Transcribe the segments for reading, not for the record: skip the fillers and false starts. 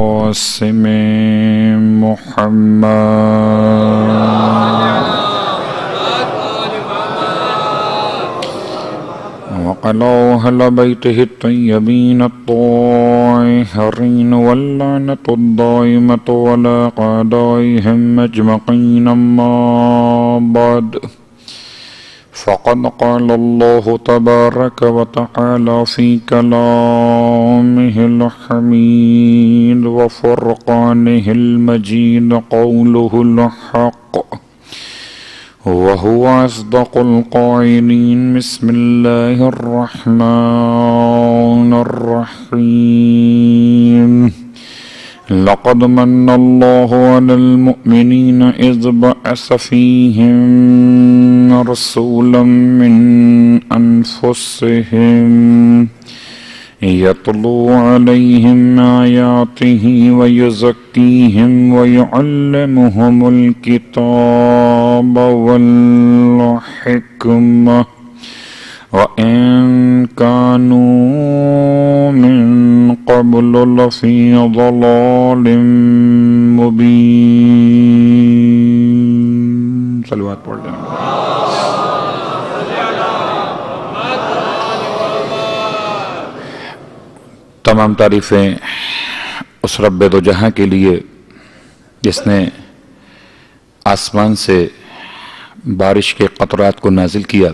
قاسم محمد وعلى أهل بيته الطيبين الطاهرين واللعنة الدائمة على أعدائهم أجمعين أما بعد فقد قال الله تبارك وتعالى في كلامه الحميد وفرقانه المجيد قوله الحق وهو أصدق القائلين بسم الله الرحمن الرحيم لقد من الله على المؤمنين إذ بعث فيهم رسولا من أنفسهم يتلو عليهم آياته ويزكيهم ويعلمهم الكتاب والحكمة وإن كانوا من قبل لفي ضلال مبين صلوات پڑھ لیں تمام تعریفیں اس رب دو جہاں کے لیے جس نے آسمان سے بارش کے قطرات کو نازل کیا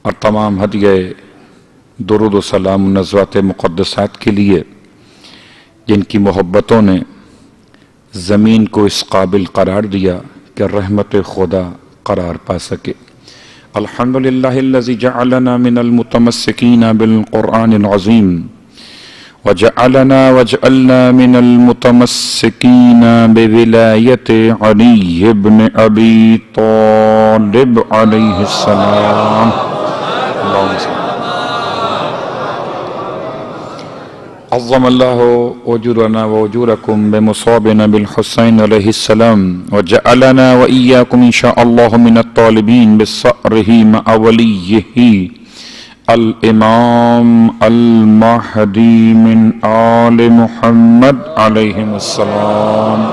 اور تمام ہدیہ درود و سلام نزوات مقدسات کے لیے جن کی محبتوں نے زمین کو اس قابل قرار دیا کہ رحمت خدا قرار پا سکے الحمدللہ الذی جعلنا من المتمسکین بالقرآن العظیم وجعلنا من المتمسکین بولایت علی بن ابی طالب علیہ السلام عظم اللہ اجورنا واجورکم بمصابنا بالحسین علیہ السلام وجعلنا وإیاکم انشاءاللہ من الطالبین بصأرہ مع ولیہ الامام المہدی من آل محمد علیہ السلام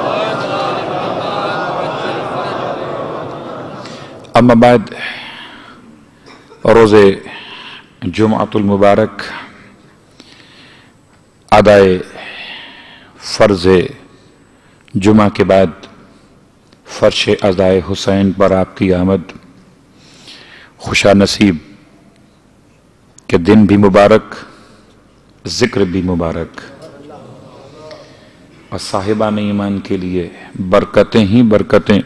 اما بعد روز جمعۃ المبارک ادائے فرض جمعہ کے بعد فرش ادائے حسین پر آپ کی آمد خوشا نصیب کہ دن بھی مبارک ذکر بھی مبارک اور صاحبان ایمان کے لیے برکتیں ہی برکتیں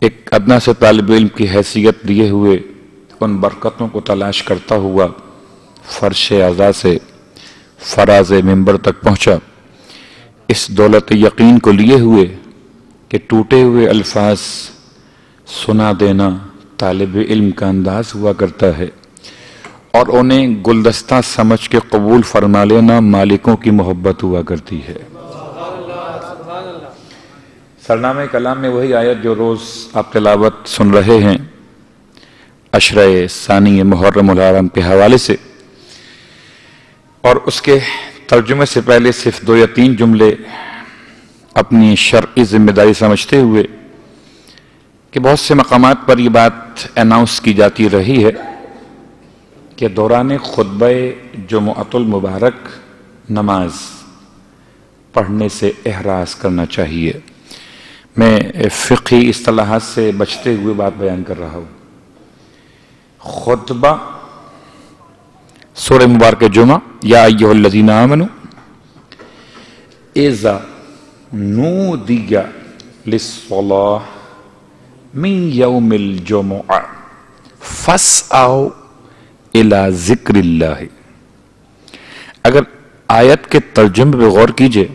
ایک ادنا سے طالب علم کی حیثیت لیے ہوئے ان برکتوں کو تلاش کرتا ہوا فرش اعضاء سے فراز منبر تک پہنچا اس دولت یقین کو لیے ہوئے کہ ٹوٹے ہوئے الفاظ سنا دینا طالب علم کا انداز ہوا کرتا ہے اور انہیں گلدستہ سمجھ کے قبول فرما لینا مالکوں کی محبت ہوا کرتی ہے سرنامہ کلام میں وہی آیت جو روز آپ تلاوت سن رہے ہیں عشرہ ثانی محرم الحرام کے حوالے سے اور اس کے ترجمے سے پہلے صرف 2 یا 3 جملے اپنی شرعی ذمہ داری سمجھتے ہوئے کہ بہت سے مقامات پر یہ بات اناؤنس کی جاتی رہی ہے کہ دوران خطبہ جمعۃ المبارک نماز پڑھنے سے احراز کرنا چاہیے میں فقہی اصطلاحات سے بچتے ہوئے بات بیان کر رہا ہوں خطبہ سورہ مبارک جمعہ یا ایھا الذین آمنوا اذا نودی للصلاۃ من یوم الجمعہ فاسعوا الی ذکر اللہ اگر آیت کے ترجمے پہ غور کیجئے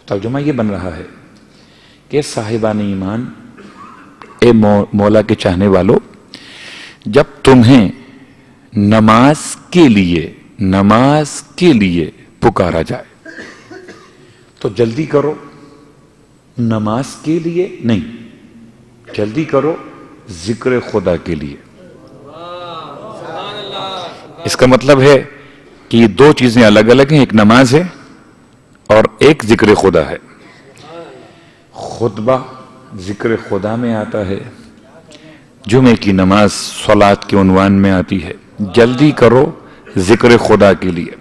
ترجمہ یہ بن رہا ہے کہ صاحبان ایمان اے مولا کے چاہنے والو جب تمہیں نماز کے لیے پکارا جائے تو جلدی کرو نماز کے لیے نہیں جلدی کرو ذکر خدا کے لیے اس کا مطلب ہے کہ یہ دو چیزیں الگ الگ ہیں، ایک نماز ہے اور ایک ذکر خدا ہے۔ خطبہ ذکر خدا میں آتا ہے، جمعے کی نماز صلات کے عنوان میں آتی ہے، جلدی کرو ذکر خدا کے لیے۔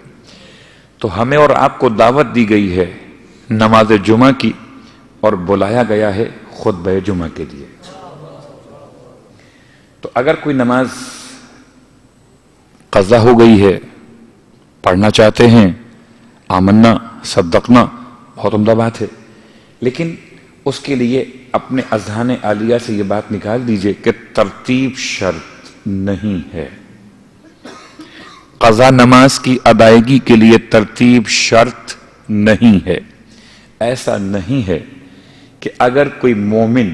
تو ہمیں اور آپ کو دعوت دی گئی ہے نماز جمعہ کی، اور بلایا گیا ہے خطبہ جمعہ کے لیے۔ تو اگر کوئی نماز قضا ہو گئی ہے، پڑھنا چاہتے ہیں، آمنا صدقنا، بہت عمدہ بات ہے، لیکن اس کے لیے اپنے اذہان عالیہ سے یہ بات نکال دیجئے کہ ترتیب شرط نہیں ہے۔ قضا نماز کی ادائیگی کے لیے ترتیب شرط نہیں ہے۔ ایسا نہیں ہے کہ اگر کوئی مومن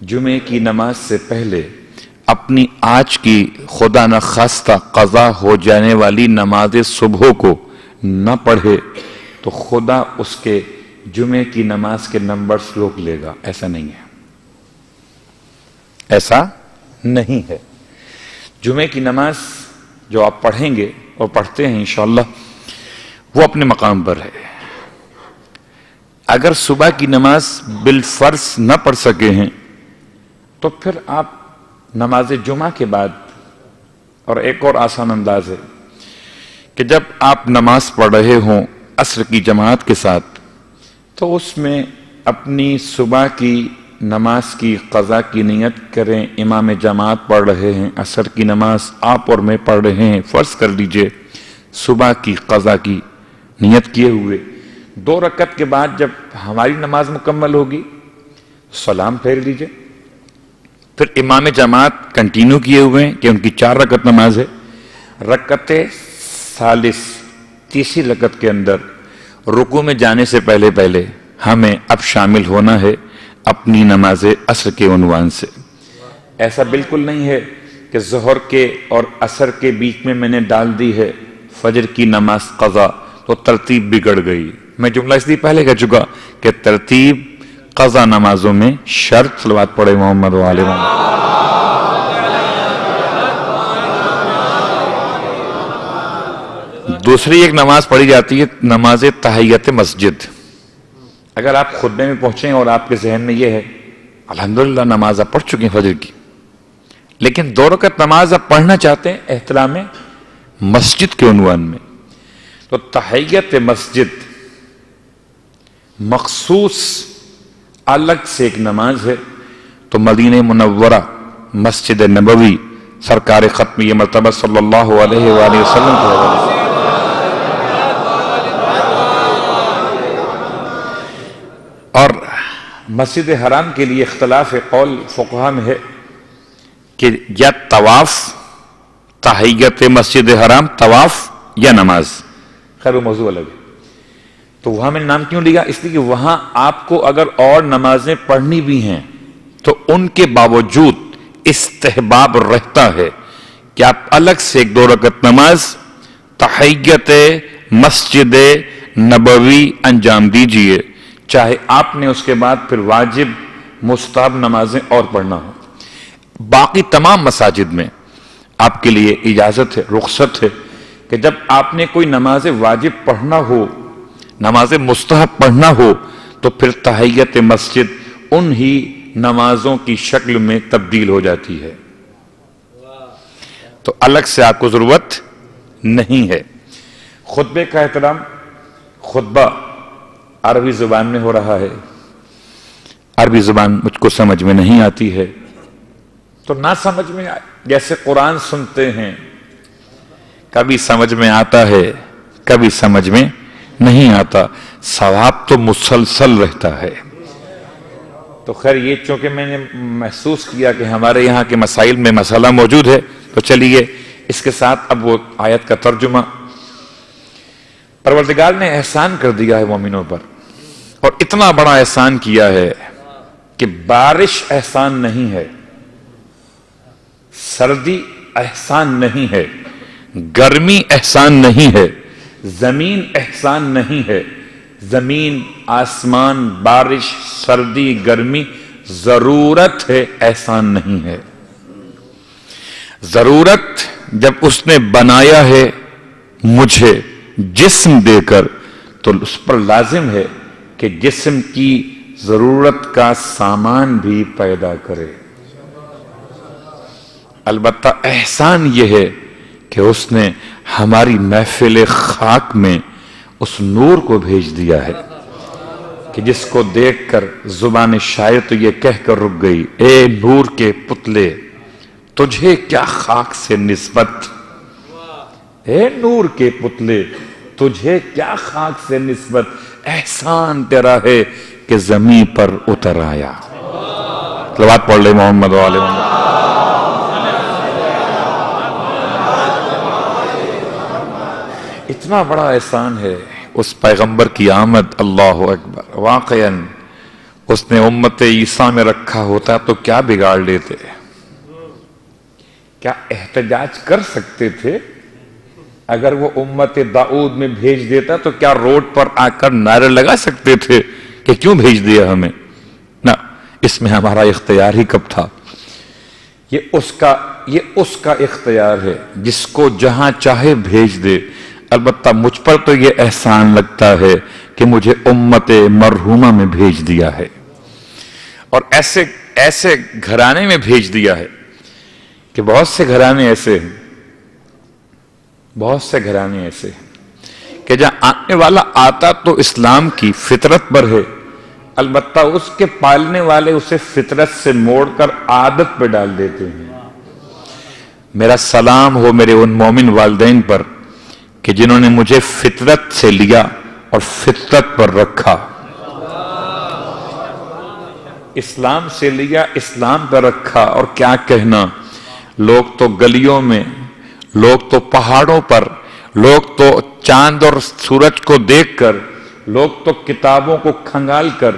جمعے کی نماز سے پہلے اپنی آج کی خدا نخواستہ قضا ہو جانے والی نماز صبح کو نہ پڑھے تو خدا اس کے جمعے کی نماز کے نمبرز روک لے گا۔ ایسا نہیں ہے، ایسا نہیں ہے۔ جمعے کی نماز جو آپ پڑھیں گے اور پڑھتے ہیں انشاءاللہ وہ اپنے مقام پر ہے۔ اگر صبح کی نماز بالفرض نہ پڑھ سکے ہیں تو پھر آپ نماز جمعہ کے بعد، اور ایک اور آسان انداز ہے کہ جب آپ نماز پڑھ رہے ہوں عصر کی جماعت کے ساتھ تو اس میں اپنی صبح کی نماز کی قضا کی نیت کریں۔ امام جماعت پڑھ رہے ہیں، عصر کی نماز آپ اور میں پڑھ رہے ہیں، فرض کر لیجئے صبح کی قضا کی نیت کیے ہوئے 2 رکعت کے بعد جب ہماری نماز مکمل ہوگی سلام پھیر لیجئے، پھر امام جماعت کنٹینیو کیے ہوئے ہیں کہ ان کی 4 رکعت نماز ہے، رکعت ثالث تیسری رکعت کے اندر رکوع میں جانے سے پہلے ہمیں اب شامل ہونا ہے اپنی نماز عصر کے عنوان سے۔ ایسا بالکل نہیں ہے کہ ظہر کے اور عصر کے بیچ میں نے ڈال دی ہے فجر کی نماز قضا تو ترتیب بگڑ گئی۔ میں جملہ اس لیے پہلے کہہ چکا کہ ترتیب قضا نمازوں میں شرط۔ صلوات پڑھے محمد و آل محمد۔ دوسری ایک نماز پڑھی جاتی ہے نماز تحیت مسجد۔ اگر آپ خطبے میں پہنچیں اور آپ کے ذہن میں یہ ہے الحمدللہ نماز آپ پڑھ چکے ہیں فجر کی، لیکن 2 رکعت نماز آپ پڑھنا چاہتے ہیں احترام مسجد کے عنوان میں، تو تحیت مسجد مخصوص الگ سے ایک نماز ہے۔ تو مدینہ منورہ مسجد نبوی سرکار ختمیہ مرتبہ صلی اللہ علیہ وآلہ وسلم کے حوالے سے اور مسجد حرام کے لیے اختلاف قول فقہا میں ہے کہ یا طواف، تحیت مسجد حرام طواف یا نماز، خیر وہ موضوع الگ ہے۔ تو وہاں میں نام کیوں لیا؟ اس لیے کہ وہاں آپ کو اگر اور نمازیں پڑھنی بھی ہیں تو ان کے باوجود استحباب رہتا ہے کہ آپ الگ سے 1-2 رکعت نماز تحیت مسجد نبوی انجام دیجئے، چاہے آپ نے اس کے بعد پھر واجب مستحب نمازیں اور پڑھنا ہو۔ باقی تمام مساجد میں آپ کے لیے اجازت ہے، رخصت ہے کہ جب آپ نے کوئی نماز واجب پڑھنا ہو، نماز مستحب پڑھنا ہو تو پھر تحیت مسجد ان ہی نمازوں کی شکل میں تبدیل ہو جاتی ہے، تو الگ سے آپ کو ضرورت نہیں ہے۔ خطبے کا احترام، خطبہ عربی زبان میں ہو رہا ہے، عربی زبان مجھ کو سمجھ میں نہیں آتی ہے تو نہ سمجھ میں جیسے قرآن سنتے ہیں، کبھی سمجھ میں آتا ہے کبھی سمجھ میں نہیں آتا، ثواب تو مسلسل رہتا ہے۔ تو خیر یہ چونکہ میں نے محسوس کیا کہ ہمارے یہاں کے مسائل میں مسئلہ موجود ہے تو چلیے اس کے ساتھ اب وہ آیت کا ترجمہ۔ پروردگار نے احسان کر دیا ہے مومنوں پر، اور اتنا بڑا احسان کیا ہے کہ بارش احسان نہیں ہے، سردی احسان نہیں ہے، گرمی احسان نہیں ہے، زمین احسان نہیں ہے۔ زمین، آسمان، بارش، سردی، گرمی ضرورت ہے، احسان نہیں ہے۔ ضرورت جب اس نے بنایا ہے مجھے جسم دے کر، تو اس پر لازم ہے کہ جسم کی ضرورت کا سامان بھی پیدا کرے۔ البتہ احسان یہ ہے کہ اس نے ہماری محفل خاک میں اس نور کو بھیج دیا ہے کہ جس کو دیکھ کر زبان شاعر تو یہ کہہ کر رک گئی، اے نور کے پتلے تجھے کیا خاک سے نسبت، اے نور کے پتلے تجھے کیا خاک سے نسبت، احسان تیرا ہے کہ زمین پر اتر آیا۔ صلوات پڑھ لے محمد و آل محمد۔ اتنا بڑا احسان ہے اس پیغمبر کی آمد، اللہ اکبر۔ واقعاً اس نے امت عیسیٰ میں رکھا ہوتا تو کیا بگاڑ لیتے، کیا احتجاج کر سکتے تھے؟ اگر وہ امت داؤد میں بھیج دیتا تو کیا روڈ پر آ کر نعرے لگا سکتے تھے کہ کیوں بھیج دیا ہمیں؟ نہ، اس میں ہمارا اختیار ہی کب تھا؟ یہ اس کا اختیار ہے جس کو جہاں چاہے بھیج دے۔ البتہ مجھ پر تو یہ احسان لگتا ہے کہ مجھے امت مرحومہ میں بھیج دیا ہے، اور ایسے گھرانے میں بھیج دیا ہے کہ بہت سے گھرانے ایسے ہیں کہ جہاں آنے والا آتا تو اسلام کی فطرت پر ہے، البتہ اس کے پالنے والے اسے فطرت سے موڑ کر عادت پہ ڈال دیتے ہیں۔ میرا سلام ہو میرے ان مومن والدین پر کہ جنہوں نے مجھے فطرت سے لیا اور فطرت پر رکھا، اسلام سے لیا، اسلام پر رکھا۔ اور کیا کہنا، لوگ تو گلیوں میں، لوگ تو پہاڑوں پر، لوگ تو چاند اور سورج کو دیکھ کر، لوگ تو کتابوں کو کھنگال کر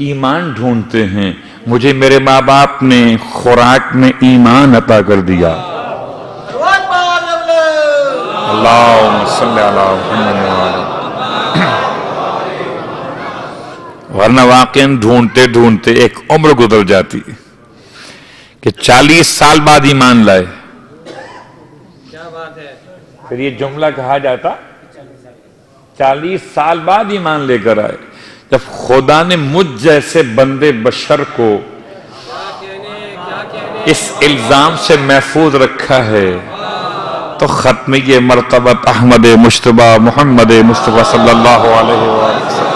ایمان ڈھونڈتے ہیں، مجھے میرے ماں باپ نے خوراک میں ایمان عطا کر دیا۔ اللہم صلی علی محمد۔ ورنہ واقعاً ڈھونڈتے ڈھونڈتے ایک عمر گزر جاتی کہ 40 سال بعد ایمان لائے۔ پھر یہ جملہ کہا جاتا 40 سال بعد ایمان لے کر آئے۔ جب خدا نے مجھ جیسے بندے بشر کو اس الزام سے محفوظ رکھا ہے تو ختمی مرتبت احمد مجتبی محمد مصطفیٰ صلی اللہ علیہ وسلم۔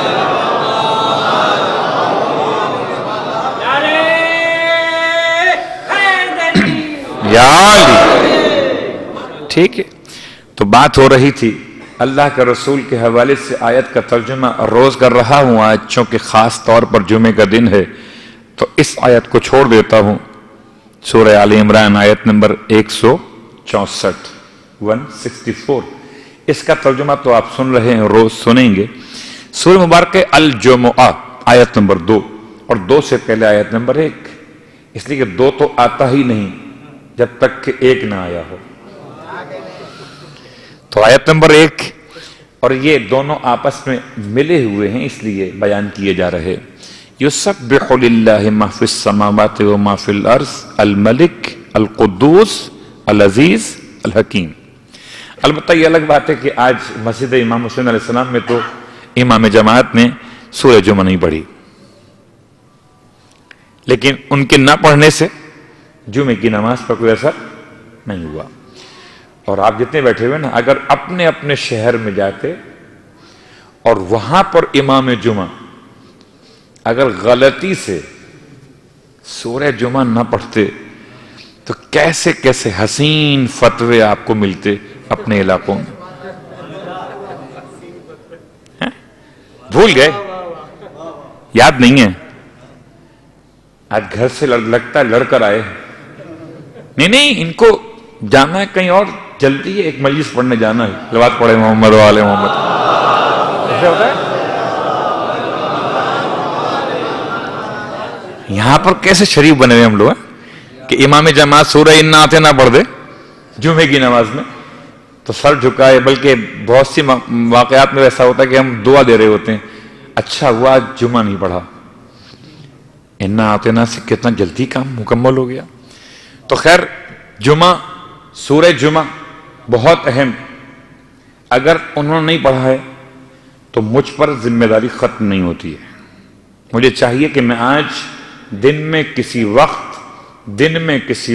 یا علی، ٹھیک ہے، تو بات ہو رہی تھی اللہ کے رسول کے حوالے سے۔ آیت کا ترجمہ روز کر رہا ہوں آج، چونکہ خاص طور پر جمعے کا دن ہے تو اس آیت کو چھوڑ دیتا ہوں۔ سورہ آل عمران آیت نمبر 164، اس کا ترجمہ تو آپ سن رہے ہیں، روز سنیں گے۔ سورہ مبارکہ الجمعہ آیت نمبر 2، اور 2 سے پہلے آیت نمبر 1، اس لیے کہ 2 تو آتا ہی نہیں جب تک کہ 1 نہ آیا ہو۔ تو آیت نمبر 1 اور یہ دونوں آپس میں ملے ہوئے ہیں، اس لیے بیان کیے جا رہے۔ یسبح للہ ما فی السماوات و ما فی الارض الملک القدوس العزیز الحکیم۔ البتہ یہ الگ بات ہے کہ آج مسجد امام حسین علیہ السلام میں تو امام جماعت نے سورہ جمعہ نہیں پڑھی، لیکن ان کے نہ پڑھنے سے جمعے کی نماز پر کوئی اثر نہیں ہوا۔ اور آپ جتنے بیٹھے ہوئے نا، اگر اپنے اپنے شہر میں جاتے اور وہاں پر امام جمعہ اگر غلطی سے سورہ جمعہ نہ پڑھتے تو کیسے کیسے حسین فتوے آپ کو ملتے اپنے علاقوں میں۔ بھول گئے، یاد نہیں ہے؟ آج گھر سے لگتا ہے لڑ کر آئے، نہیں ان کو جانا ہے کہیں اور، جلدی ہے، ایک مجلس پڑھنے جانا ہے۔ صلوات پڑھے محمد و آل محمد۔ ایسے ہوتا ہے؟ یہاں پر کیسے شریف بنے ہوئے ہم لوگ ہیں کہ امام جماعت سورہ انا اعطینہ پڑھ دے جمعے کی نماز میں تو سر جھکائے، بلکہ بہت سی واقعات میں ایسا ہوتا ہے کہ ہم دعا دے رہے ہوتے ہیں، اچھا ہوا جمعہ نہیں پڑھا، انا اعطینہ سے کتنا جلدی کام مکمل ہو گیا۔ تو خیر، جمعہ، سورہ جمعہ بہت اہم۔ اگر انہوں نے نہیں پڑھا ہے تو مجھ پر ذمہ داری ختم نہیں ہوتی ہے. مجھے چاہیے کہ میں آج دن میں کسی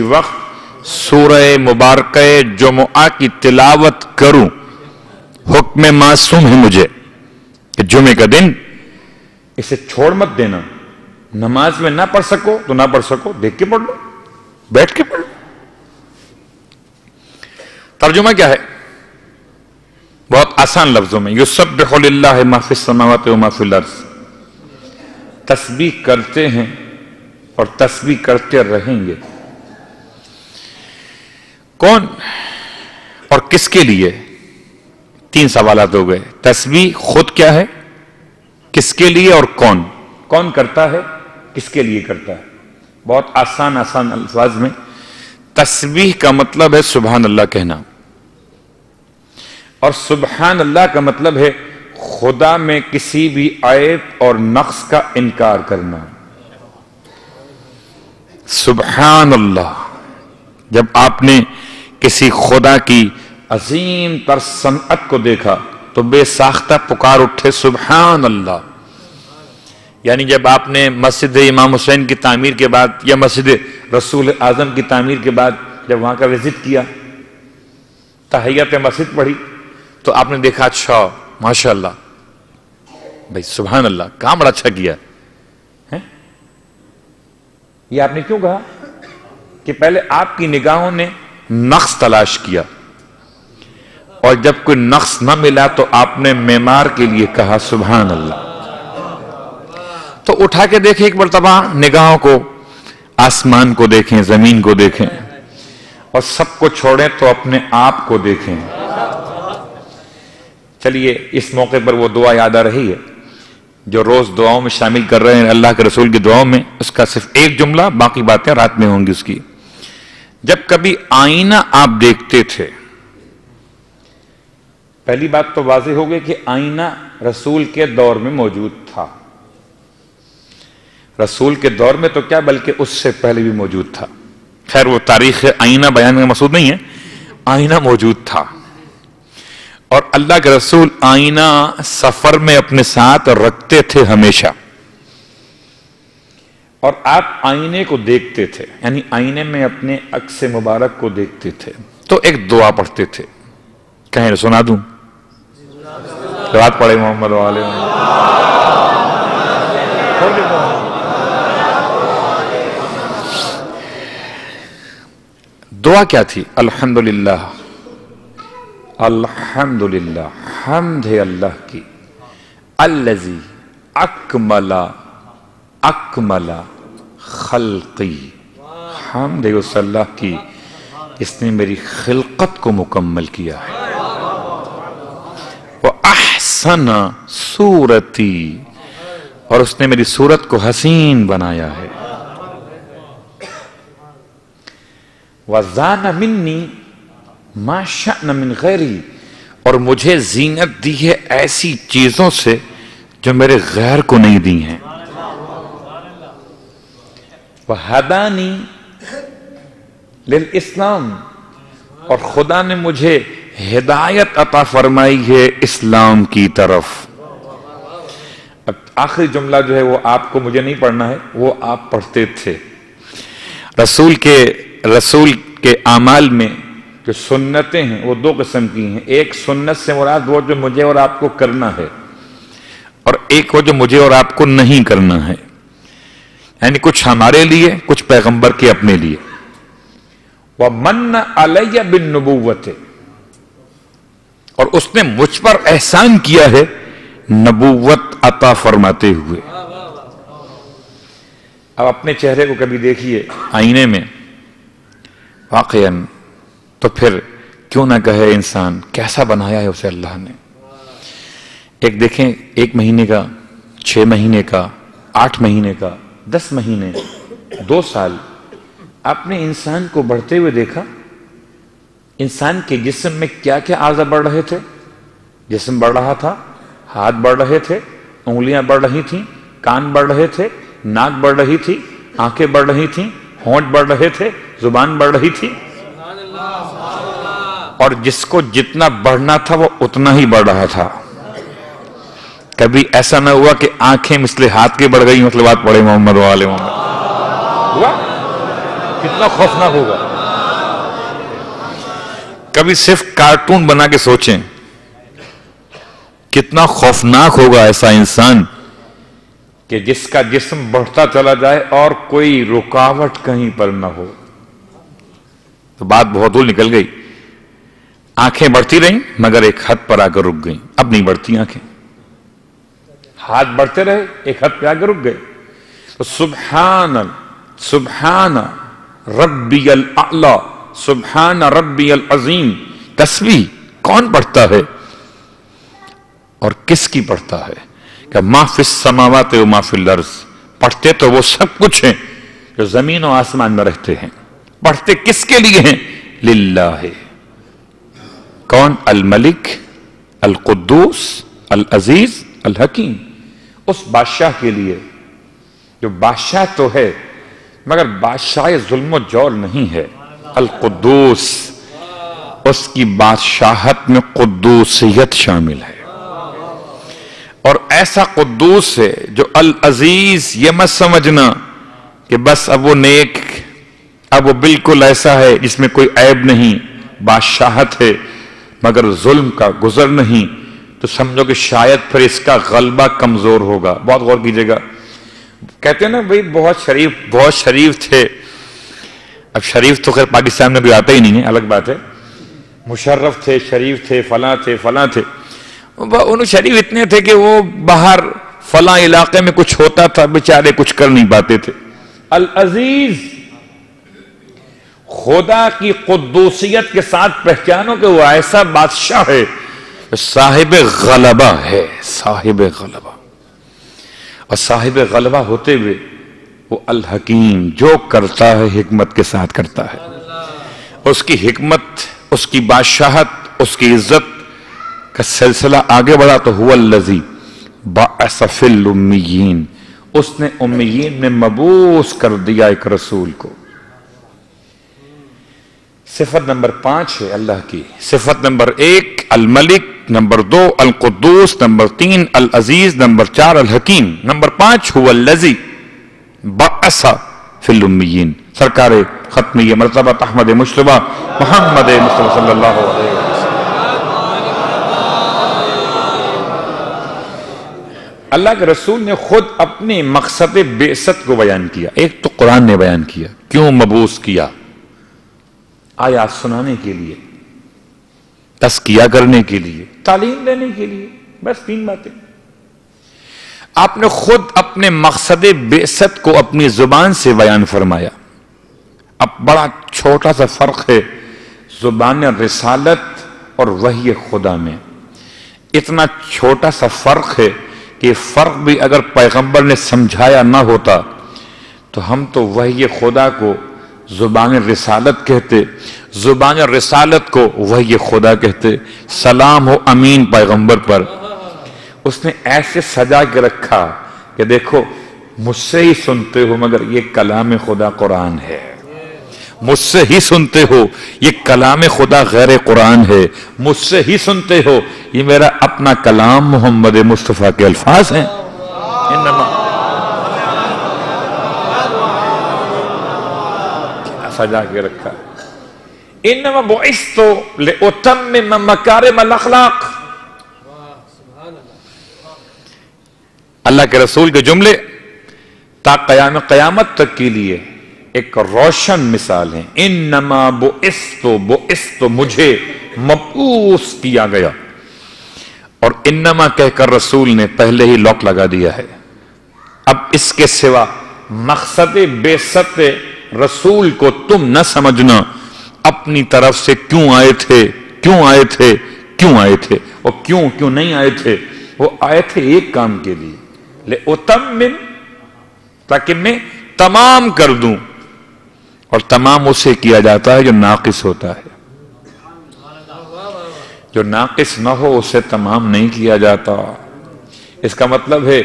وقت سورہ مبارکہ جمعہ کی تلاوت کروں. حکم معصوم ہے مجھے کہ جمعے کا دن اسے چھوڑ مت دینا. نماز میں نہ پڑھ سکو تو نہ پڑھ سکو، دیکھ کے پڑھ لو، بیٹھ کے پڑھ لو. ترجمہ کیا ہے؟ بہت آسان لفظوں میں، یسبح للہ ما فی السماوات و ما فی الارض. تسبیح کرتے ہیں اور تسبیح کرتے رہیں گے. کون اور کس کے لیے؟ 3 سوالات ہو گئے. تسبیح خود کیا ہے، کس کے لیے اور کون کرتا ہے، کس کے لیے کرتا ہے. بہت آسان الفاظ میں تسبیح کا مطلب ہے سبحان اللہ کہنا، اور سبحان اللہ کا مطلب ہے خدا میں کسی بھی عیب اور نقص کا انکار کرنا. سبحان اللہ. جب آپ نے کسی خدا کی عظیم تر صنعت کو دیکھا تو بے ساختہ پکار اٹھے سبحان اللہ. یعنی جب آپ نے مسجد امام حسین کی تعمیر کے بعد یا مسجد رسول اعظم کی تعمیر کے بعد جب وہاں کا وزٹ کیا، تحیت مسجد پڑھی، تو آپ نے دیکھا اچھا ماشاء اللہ بھائی سبحان اللہ، کام بڑا اچھا کیا ہے. یہ آپ نے کیوں کہا؟ کہ پہلے آپ کی نگاہوں نے نقص تلاش کیا، اور جب کوئی نقص نہ ملا تو آپ نے معمار کے لیے کہا سبحان اللہ. تو اٹھا کے دیکھیں ایک مرتبہ نگاہوں کو، آسمان کو دیکھیں، زمین کو دیکھیں، اور سب کو چھوڑیں تو اپنے آپ کو دیکھیں. چلیے اس موقع پر وہ دعا یاد آ رہی ہے جو روز دعاؤں میں شامل کر رہے ہیں اللہ کے رسول کی دعاؤں میں. اس کا صرف ایک جملہ، باقی باتیں رات میں ہوں گی اس کی. جب کبھی آئینہ آپ دیکھتے تھے، پہلی بات تو واضح ہو گئی کہ آئینہ رسول کے دور میں موجود تھا. رسول کے دور میں تو کیا بلکہ اس سے پہلے بھی موجود تھا. خیر وہ تاریخ آئینہ بیان کا مقصود نہیں ہے، آئینہ موجود تھا. اور اللہ کے رسول آئینہ سفر میں اپنے ساتھ رکھتے تھے ہمیشہ، اور آپ آئینے کو دیکھتے تھے، یعنی آئینے میں اپنے عکس مبارک کو دیکھتے تھے تو ایک دعا پڑھتے تھے. کہیں سنا دوں؟ رات پڑھے محمد والے دعا کیا تھی؟ الحمدللہ، الحمدللہ، حمد ہے اللہ کی، الذی اکمل خلقی، حمد ہے اس اللہ کی اس نے میری خلقت کو مکمل کیا ہے، وَأَحْسَنَ صورتی، اور اس نے میری صورت کو حسین بنایا ہے، وَزَانَ مِنِّي مَا شَأْنَ مِنْ غَيْرِي، اور مجھے زینت دی ہے ایسی چیزوں سے جو میرے غیر کو نہیں دی ہیں، وَهَدَانِي لِلْإِسْلَامِ، اور خدا نے مجھے ہدایت عطا فرمائی ہے اسلام کی طرف. اب آخری جملہ جو ہے وہ آپ کو مجھے نہیں پڑھنا ہے، وہ آپ پڑھتے تھے. رسول کے اعمال میں جو سنتیں ہیں وہ 2 قسم کی ہیں. ایک سنت سے مراد وہ جو مجھے اور آپ کو کرنا ہے، اور ایک وہ جو مجھے اور آپ کو نہیں کرنا ہے، یعنی کچھ ہمارے لیے، کچھ پیغمبر کے اپنے لیے. وَمَنَّ عَلَيَّ بِالنُّبُوَّةِ، اور اس نے مجھ پر احسان کیا ہے نبوت عطا فرماتے ہوئے. اب اپنے چہرے کو کبھی دیکھیے آئینے میں، واقعاً تو پھر کیوں نہ کہے انسان کیسا بنایا ہے اسے اللہ نے. ایک دیکھیں 1 مہینے کا، 6 مہینے کا، 8 مہینے کا، 10 مہینے، 2 سال، آپ نے انسان کو بڑھتے ہوئے دیکھا؟ انسان کے جسم میں کیا کیا اعضاء بڑھ رہے تھے؟ جسم بڑھ رہا تھا، ہاتھ بڑھ رہے تھے، انگلیاں بڑھ رہی تھیں، کان بڑھ رہے تھے، ناک بڑھ رہی تھی، آنکھیں بڑھ رہی تھیں، ہونٹ بڑھ رہے تھے، زبان بڑھ رہی تھی. اور جس کو جتنا بڑھنا تھا وہ اتنا ہی بڑھ رہا تھا. کبھی ایسا نہ ہوا کہ آنکھیں مثل ہاتھ کے بڑھ گئی مطلبات پڑے محمد والے محمد. ہوا؟ کتنا خوفناک ہوگا. کبھی صرف کارٹون بنا کے سوچیں کتنا خوفناک ہوگا ایسا انسان کہ جس کا جسم بڑھتا چلا جائے اور کوئی رکاوٹ کہیں پر نہ ہو. تو بات بہت دور نکل گئی. آنکھیں بڑھتی رہیں مگر ایک حد پر آ کر رک گئیں. اب نہیں بڑھتی آنکھیں. ہاتھ بڑھتے رہے ایک حد پہ آ کر رک گئے. تو سبحان ربی الاعلی سبحان ربی العظیم تسبیح کون پڑھتا ہے اور کس کی پڑھتا ہے؟ کہ ما فی السماوات و ما فی الارض. پڑھتے تو وہ سب کچھ ہیں جو زمین و آسمان میں رہتے ہیں. پڑھتے کس کے لیے ہیں؟ للہ. کون؟ الملک القدوس العزیز الحکیم. اس بادشاہ کے لیے جو بادشاہ تو ہے مگر بادشاہ ظلم و جور نہیں ہے. القدوس، اس کی بادشاہت میں قدوسیت شامل ہے. اور ایسا قدوس ہے جو العزیز. یہ مت سمجھنا کہ بس اب وہ نیک، اب وہ بالکل ایسا ہے جس میں کوئی عیب نہیں. بادشاہت ہے مگر ظلم کا گزر نہیں. تو سمجھو کہ شاید پھر اس کا غلبہ کمزور ہوگا. بہت غور کیجئے گا. کہتے ہیں نا بھئی بہت شریف تھے. اب شریف تو خیر پاکستان میں کوئی آتا ہی نہیں ہے، الگ بات ہے. مشرف تھے، شریف تھے، فلاں تھے، فلاں تھے. انہوں شریف اتنے تھے کہ وہ باہر فلاں علاقے میں کچھ ہوتا تھا بیچارے کچھ کر نہیں پاتے تھے. العزیز، خدا کی قدوسیت کے ساتھ پہچانو کہ وہ ایسا بادشاہ ہے، صاحب غلبہ ہے. صاحب غلبہ. اور صاحب غلبہ ہوتے ہوئے وہ الحکیم، جو کرتا ہے حکمت کے ساتھ کرتا ہے. اس کی حکمت، اس کی بادشاہت، اس کی عزت کا سلسلہ آگے بڑھا تو هو الذی بعث فی الامیین. اس نے امیین میں مبعوث کر دیا ایک رسول کو. صفت نمبر 5 ہے اللہ کی. صفت نمبر 1 الملک، نمبر 2 القدوس، نمبر 3 العزیز، نمبر 4 الحکیم، نمبر 5 هو الذی بعث فی الامیین. سرکار ختمی مرتبہ احمد مجتبیٰ محمد مصطفیٰ صلی اللہ علیہ وسلم. اللہ کے رسول نے خود اپنے مقصد بعثت کو بیان کیا. ایک تو قرآن نے بیان کیا کیوں مبعوث کیا. آیات سنانے کے لیے، تزکیہ کرنے کے لیے، تعلیم دینے کے لیے. بس 3 باتیں. آپ نے خود اپنے مقصد بعثت کو اپنی زبان سے بیان فرمایا. اب بڑا چھوٹا سا فرق ہے زبان رسالت اور وحی خدا میں. اتنا چھوٹا سا فرق ہے کہ فرق بھی اگر پیغمبر نے سمجھایا نہ ہوتا تو ہم تو وحی خدا کو زبان رسالت کہتے، زبان رسالت کو وحی خدا کہتے. سلام ہو امین پیغمبر پر. اس نے ایسے سجا کے رکھا کہ دیکھو مجھ سے ہی سنتے ہو مگر یہ کلام خدا قرآن ہے. مجھ سے ہی سنتے ہو یہ کلام خدا غیر قرآن ہے. مجھ سے ہی سنتے ہو یہ میرا اپنا کلام محمد مصطفیٰ کے الفاظ ہیں. سجا کے رکھا. انما بعثت لاتمم مکارم الاخلاق. اللہ کے رسول کے جملے تا قیامت تک کے لیے ایک روشن مثال ہیں. انما بعثت مجھے مبعوث کیا گیا. اور انما کہہ کر رسول نے پہلے ہی لاک لگا دیا ہے. اب اس کے سوا مقصد بعثت رسول کو تم نہ سمجھنا. اپنی طرف سے کیوں آئے تھے، کیوں آئے تھے، کیوں آئے تھے. اور کیوں نہیں آئے تھے. وہ آئے تھے ایک کام کے لیے، لِأُتَمِّمْ، تاکہ میں تمام کر دوں. اور تمام اسے کیا جاتا ہے جو ناقص ہوتا ہے. جو ناقص نہ ہو اسے تمام نہیں کیا جاتا. اس کا مطلب ہے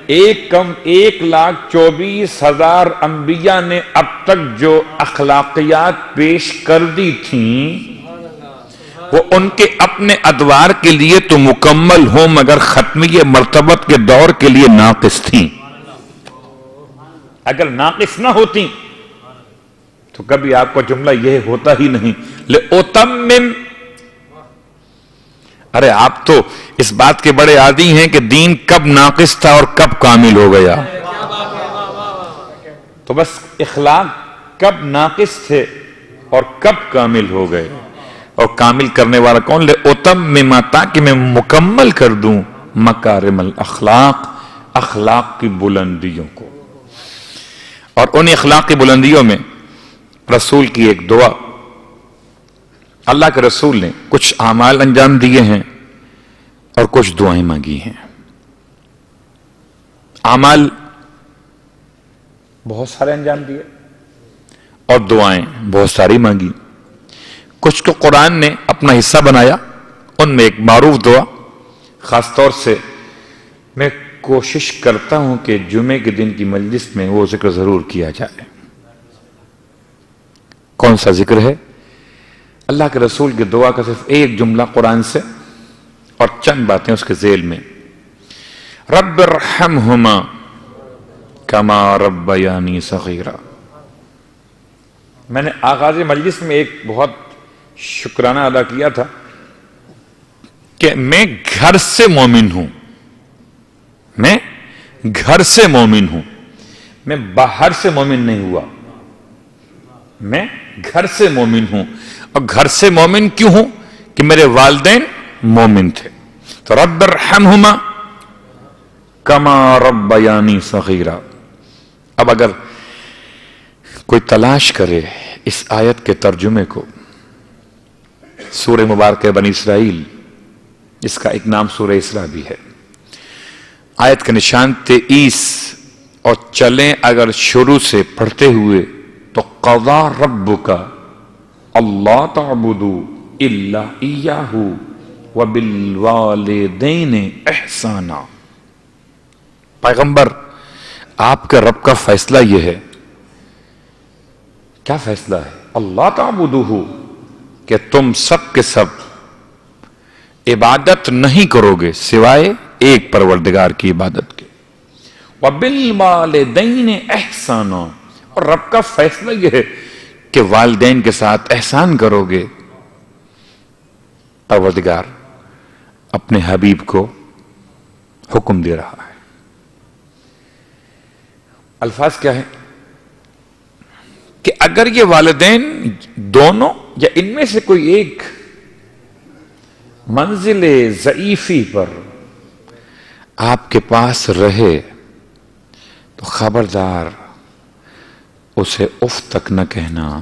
1,24,000 انبیاء نے اب تک جو اخلاقیات پیش کر دی تھیں وہ ان کے اپنے ادوار کے لیے تو مکمل ہوں مگر ختمی مرتبت کے دور کے لیے ناقص تھیں. اگر ناقص نہ ہوتی تو کبھی آپ کا جملہ یہ ہوتا ہی نہیں لِأُتَمِّمْ. ارے آپ تو اس بات کے بڑے عادی ہیں کہ دین کب ناقص تھا اور کب کامل ہو گیا. تو بس اخلاق کب ناقص تھے اور کب کامل ہو گئے. اور کامل کرنے والا کون؟ لِأُتَمِّمَ، تاکہ میں مکمل کر دوں مکارم الاخلاق، اخلاق کی بلندیوں کو. اور ان اخلاق کی بلندیوں میں رسول کی ایک دعا، اللہ کے رسول نے کچھ اعمال انجام دیے ہیں اور کچھ دعائیں مانگی ہیں. اعمال بہت سارے انجام دیے اور دعائیں بہت ساری مانگی. کچھ کو قرآن نے اپنا حصہ بنایا. ان میں ایک معروف دعا، خاص طور سے میں کوشش کرتا ہوں کہ جمعے کے دن کی مجلس میں وہ ذکر ضرور کیا جائے. کون سا ذکر ہے؟ اللہ کے رسول کی دعا کا صرف ایک جملہ قرآن سے اور چند باتیں اس کے ذیل میں. رب ارحمہما کما ربیانی صغیرا. میں نے آغاز مجلس میں ایک بہت شکرانہ ادا کیا تھا کہ میں گھر سے مومن ہوں. میں گھر سے مومن ہوں، میں باہر سے مومن نہیں ہوا. میں گھر سے مومن ہوں. اور گھر سے مومن کیوں ہوں؟ کہ میرے والدین مومن تھے. تو رب ارحمہما کما ربیانی صغیرا. اب اگر کوئی تلاش کرے اس آیت کے ترجمے کو، سورہ مبارکہ بنی اسرائیل، اس کا ایک نام سورہ اسراء بھی ہے. آیت کا نشان 23 اور چلیں اگر شروع سے پڑھتے ہوئے تو قضا ربک اللہ تعبدوا الا ایاہ وبالوالدین احسانا. پیغمبر، آپ کے رب کا فیصلہ یہ ہے. کیا فیصلہ ہے؟ اللہ تعبدوا، کہ تم سب کے سب عبادت نہیں کرو گے سوائے ایک پروردگار کی عبادت کے. وَبِالْوَالِدَيْنِ احسانا، اور رب کا فیصلہ یہ ہے کہ والدین کے ساتھ احسان کرو گے. پروردگار اپنے حبیب کو حکم دے رہا ہے. الفاظ کیا ہے؟ کہ اگر یہ والدین دونوں یا ان میں سے کوئی ایک منزل ضعیفی پر آپ کے پاس رہے تو خبردار اسے اف تک نہ کہنا،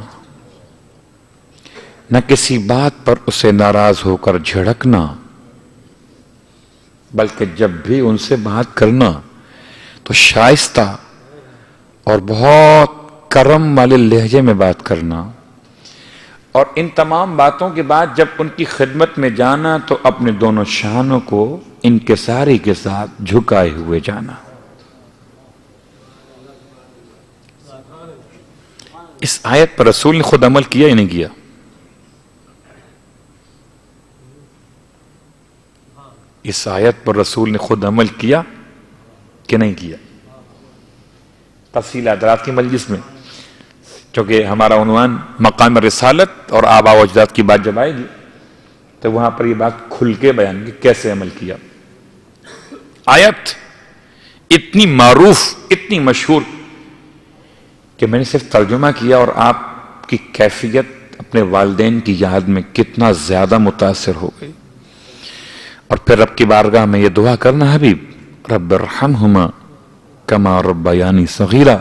نہ کسی بات پر اسے ناراض ہو کر جھڑکنا، بلکہ جب بھی ان سے بات کرنا تو شائستہ اور بہت کرم والے لہجے میں بات کرنا. اور ان تمام باتوں کے بعد جب ان کی خدمت میں جانا تو اپنے دونوں شانوں کو انکساری کے ساتھ جھکائے ہوئے جانا. اس آیت پر رسول نے خود عمل کیا ہی نہیں کیا؟ اس آیت پر رسول نے خود عمل کیا کہ نہیں کیا؟ تفصیل حضرات کی مجلس میں، چونکہ ہمارا عنوان مقام رسالت اور آباء و اجداد کی بات جب آئے گی تو وہاں پر یہ بات کھل کے بیان کی کیسے عمل کیا. آیت اتنی معروف، اتنی مشہور کہ میں نے صرف ترجمہ کیا اور آپ کی کیفیت اپنے والدین کی یاد میں کتنا زیادہ متاثر ہو گئی. اور پھر رب کی بارگاہ میں یہ دعا کرنا، حبیب رب ارحمہما کما ربیانی صغیرا.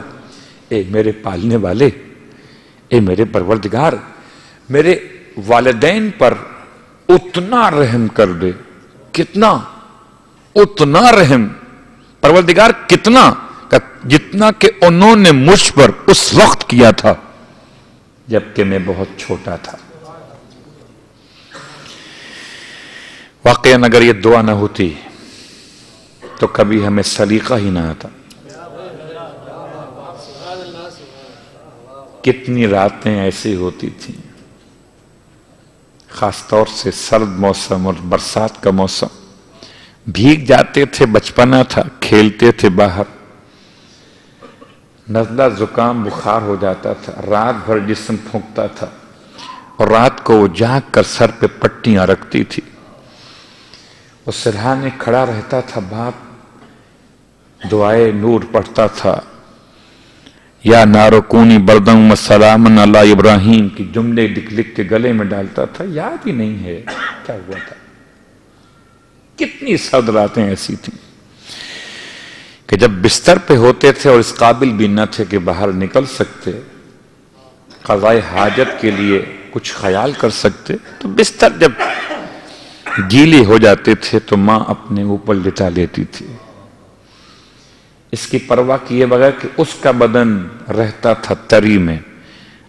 اے میرے پالنے والے، اے میرے پروردگار، میرے والدین پر اتنا رحم کر دے. کتنا؟ اتنا رحم. پروردگار کتنا؟ جتنا کہ انہوں نے مجھ پر اس وقت کیا تھا جبکہ میں بہت چھوٹا تھا. واقعاً اگر یہ دعا نہ ہوتی تو کبھی ہمیں سلیقہ ہی نہ آتا. کتنی راتیں ایسی ہوتی تھیں خاص طور سے سرد موسم اور برسات کا موسم، بھیگ جاتے تھے، بچپنا تھا، کھیلتے تھے باہر، نزلہ زکام بخار ہو جاتا تھا، رات بھر جسم پھونکتا تھا، اور رات کو وہ جاگ کر سر پہ پٹیاں رکھتی تھی، وہ سرہانے کھڑا رہتا تھا، باپ دعائے نور پڑھتا تھا، یا نارکونی بردم و سلام علی ابراہیم کی جملے لکھ لکھ کے گلے میں ڈالتا تھا، یاد ہی نہیں ہے کیا ہوا تھا۔ کتنی سرد راتیں ایسی تھیں کہ جب بستر پہ ہوتے تھے اور اس قابل بھی نہ تھے کہ باہر نکل سکتے، قضائے حاجت کے لیے کچھ خیال کر سکتے، تو بستر جب گیلے ہو جاتے تھے تو ماں اپنے اوپر لٹا لیتی تھی، اس کی پرواہ کیے بغیر کہ اس کا بدن رہتا تھا تری میں،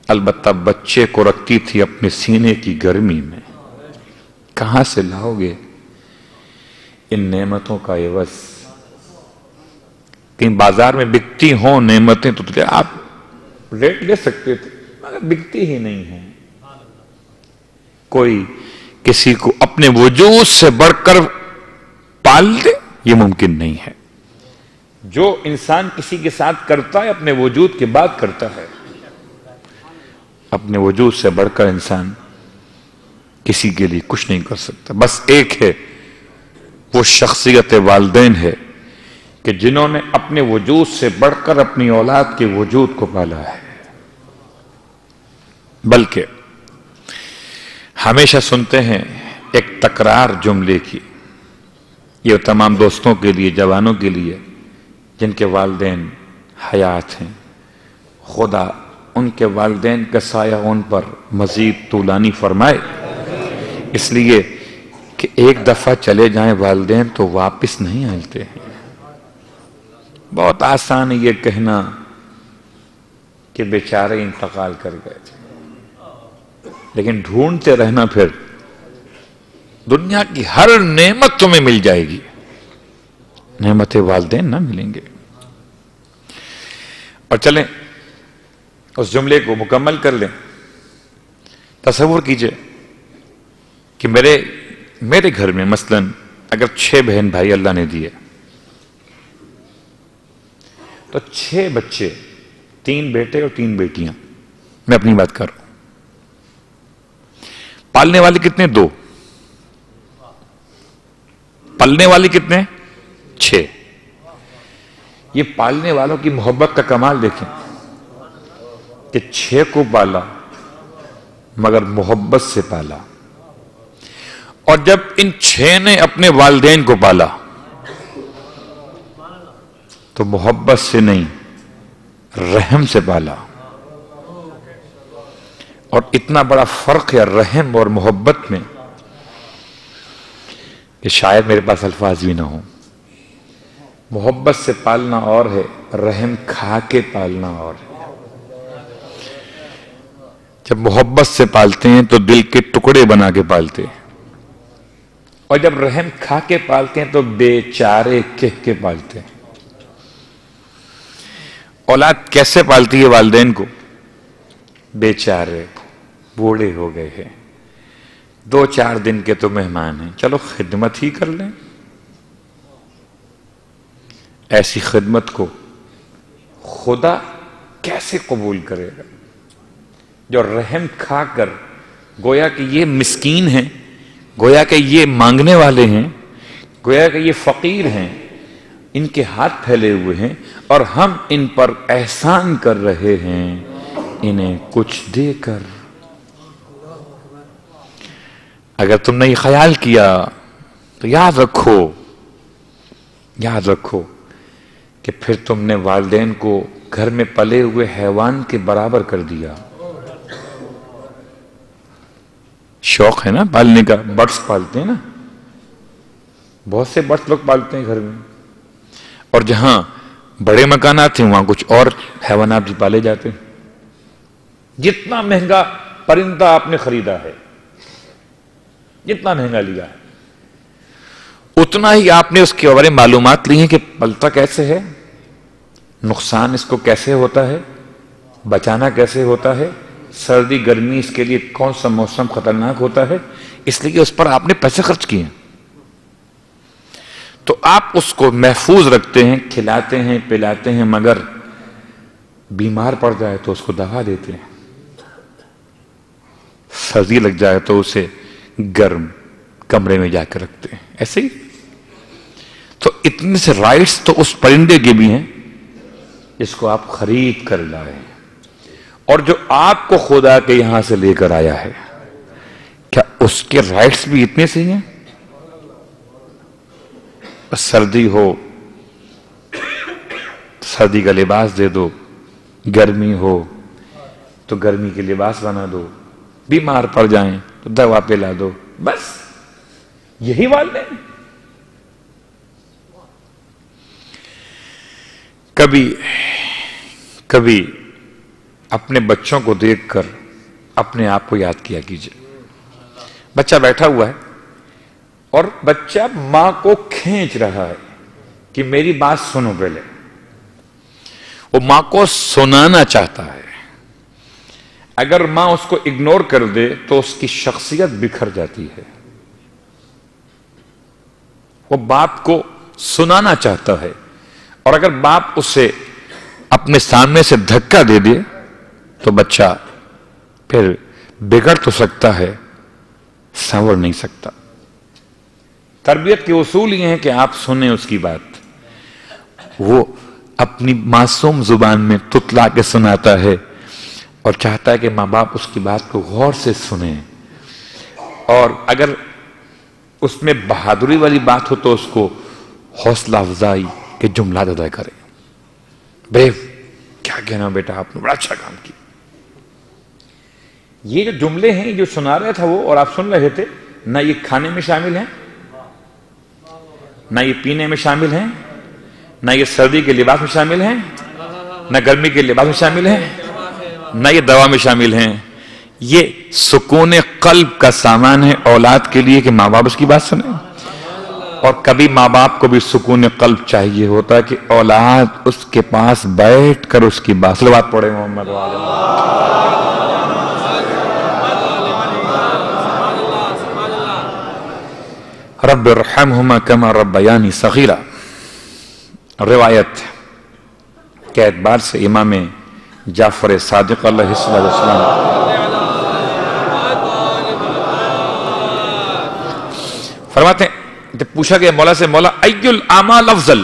البتہ بچے کو رکھتی تھی اپنے سینے کی گرمی میں۔ کہاں سے لاؤ گے ان نعمتوں کا عوض؟ کہیں بازار میں بکتی ہوں نعمتیں تو آپ ریٹ لے سکتے تھے، مگر بکتی ہی نہیں ہیں۔ کوئی کسی کو اپنے وجود سے بڑھ کر پال دے، یہ ممکن نہیں ہے۔ جو انسان کسی کے ساتھ کرتا ہے اپنے وجود کے بعد کرتا ہے، اپنے وجود سے بڑھ کر انسان کسی کے لیے کچھ نہیں کر سکتا۔ بس ایک ہے، وہ شخصیت والدین ہے کہ جنہوں نے اپنے وجود سے بڑھ کر اپنی اولاد کے وجود کو پالا ہے۔ بلکہ ہمیشہ سنتے ہیں ایک تکرار جملے کی، یہ تمام دوستوں کے لیے، جوانوں کے لیے جن کے والدین حیات ہیں، خدا ان کے والدین کا سایہ ان پر مزید طولانی فرمائے، اس لیے کہ ایک دفعہ چلے جائیں والدین تو واپس نہیں آتے ہیں۔ بہت آسان ہے یہ کہنا کہ بیچارے انتقال کر گئے تھے، لیکن ڈھونڈتے رہنا، پھر دنیا کی ہر نعمت تمہیں مل جائے گی، نعمت والدین نہ ملیں گے۔ اور چلیں اس جملے کو مکمل کر لیں۔ تصور کیجئے کہ میرے گھر میں مثلا اگر 6 بہن بھائی اللہ نے دیے، تو 6 بچے، 3 بیٹے اور 3 بیٹیاں، میں اپنی بات کر رہا ہوں۔ پالنے والے کتنے؟ 2۔ پالنے والے کتنے؟ 6۔ یہ پالنے والوں کی محبت کا کمال دیکھیں کہ 6 کو پالا مگر محبت سے پالا، اور جب ان 6 نے اپنے والدین کو پالا تو محبت سے نہیں، رحم سے پالا۔ اور اتنا بڑا فرق ہے رحم اور محبت میں کہ شاید میرے پاس الفاظ بھی نہ ہوں۔ محبت سے پالنا اور ہے، رحم کھا کے پالنا اور ہے۔ جب محبت سے پالتے ہیں تو دل کے ٹکڑے بنا کے پالتے ہیں، اور جب رحم کھا کے پالتے ہیں تو بیچارے کہہ کے پالتے ہیں۔ اولاد کیسے پالتی ہے والدین کو؟ بیچارے بوڑھے ہو گئے ہیں، 2-4 دن کے تو مہمان ہیں، چلو خدمت ہی کر لیں۔ ایسی خدمت کو خدا کیسے قبول کرے گا؟ جو رحم کھا کر، گویا کہ یہ مسکین ہیں، گویا کہ یہ مانگنے والے ہیں، گویا کہ یہ فقیر ہیں، ان کے ہاتھ پھیلے ہوئے ہیں، اور ہم ان پر احسان کر رہے ہیں انہیں کچھ دے کر۔ اگر تم نے یہ خیال کیا تو یاد رکھو کہ پھر تم نے والدین کو گھر میں پلے ہوئے حیوان کے برابر کر دیا۔ شوق ہے نا پالنے کا، برڈز پالتے ہیں نا، بہت سے برڈز لوگ پالتے ہیں گھر میں، اور جہاں بڑے مکانات ہیں وہاں کچھ اور حیوانات بھی پالے جاتے ہیں۔ جتنا مہنگا پرندہ آپ نے خریدا ہے، جتنا مہنگا لیا ہے، اتنا ہی آپ نے اس کے بارے میں معلومات لی ہیں کہ پلتا کیسے ہے، نقصان اس کو کیسے ہوتا ہے، بچانا کیسے ہوتا ہے، سردی گرمی اس کے لیے کون سا موسم خطرناک ہوتا ہے؟ اس لیے کہ اس پر آپ نے پیسے خرچ کیے ہیں، تو آپ اس کو محفوظ رکھتے ہیں، کھلاتے ہیں، پلاتے ہیں، مگر بیمار پڑ جائے تو اس کو دوا دیتے ہیں، سردی لگ جائے تو اسے گرم کمرے میں جا کر رکھتے ہیں. ایسے ہی تو اتنے سے رائٹس تو اس پرندے کے بھی ہیں جس کو آپ خرید کر لائے، اور جو آپ کو خدا کے یہاں سے لے کر آیا ہے، کیا اس کے رائٹس بھی اتنے سے ہی ہیں؟ سردی ہو سردی کا لباس دے دو، گرمی ہو تو گرمی کے لباس بنا دو، بیمار پڑ جائیں تو دوا پلا دو، بس یہی والدین. کبھی اپنے بچوں کو دیکھ کر اپنے آپ کو یاد کیا کیجئے. بچہ بیٹھا ہوا ہے اور بچہ ماں کو کھینچ رہا ہے کہ میری بات سنو، پہلے وہ ماں کو سنانا چاہتا ہے. اگر ماں اس کو اگنور کر دے تو اس کی شخصیت بکھر جاتی ہے. وہ باپ کو سنانا چاہتا ہے، اور اگر باپ اسے اپنے سامنے سے دھکا دے دے تو بچہ پھر بگڑ تو سکتا ہے، سنور نہیں سکتا. تربیت کے اصول یہ ہیں کہ آپ سنیں اس کی بات. وہ اپنی معصوم زبان میں تتلا کے سناتا ہے اور چاہتا ہے کہ ماں باپ اس کی بات کو غور سے سنیں، اور اگر اس میں بہادری والی بات ہو تو اس کو حوصلہ افزائی کے جملات ادا کرے. بریو، کیا کہنا بیٹا، آپ نے بڑا اچھا کام کیا. یہ جو جملے ہیں جو سنا رہا تھا وہ اور آپ سن رہے تھے، نہ یہ کھانے میں شامل ہیں، نہ یہ پینے میں شامل ہیں، نہ یہ سردی کے لباس میں شامل ہیں، نہ گرمی کے لباس میں شامل ہیں، نہ یہ دوا میں شامل ہیں. یہ سکون قلب کا سامان ہے اولاد کے لیے کہ ماں باپ اس کی بات سنیں. اور کبھی ماں باپ کو بھی سکون قلب چاہیے ہوتا ہے کہ اولاد اس کے پاس بیٹھ کر اس کی بات. صلوات پڑھے محمد رب ارحمہما کما ربیانی صغیرا. روایت کے اعتبار سے امام جعفر صادق علیہ السلام فرماتے ہیں، جب پوچھا گیا مولا سے، مولا ای الاعمال افضل،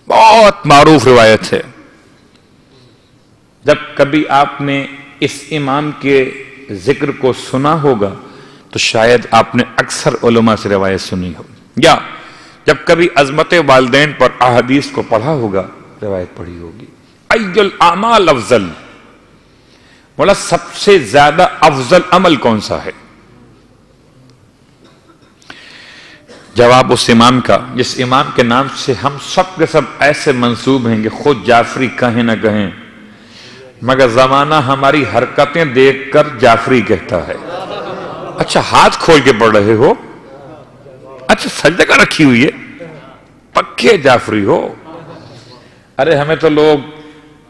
بہت معروف روایت ہے. جب کبھی آپ نے اس امام کے ذکر کو سنا ہوگا تو شاید آپ نے اکثر علماء سے روایت سنی ہو، یا جب کبھی عظمت والدین پر احادیث کو پڑھا ہوگا، روایت پڑھی ہوگی. ای الاعمال افضل، مولا سب سے زیادہ افضل عمل کون سا ہے؟ جواب اس امام کا جس امام کے نام سے ہم سب کے سب ایسے منسوب ہیں کہ خود جعفری کہیں نہ کہیں، مگر زمانہ ہماری حرکتیں دیکھ کر جعفری کہتا ہے. اچھا ہاتھ کھول کے پڑھ رہے ہو، اچھا سجدہ کا رکھی ہوئی ہے، پکے جعفری ہو. ارے ہمیں تو لوگ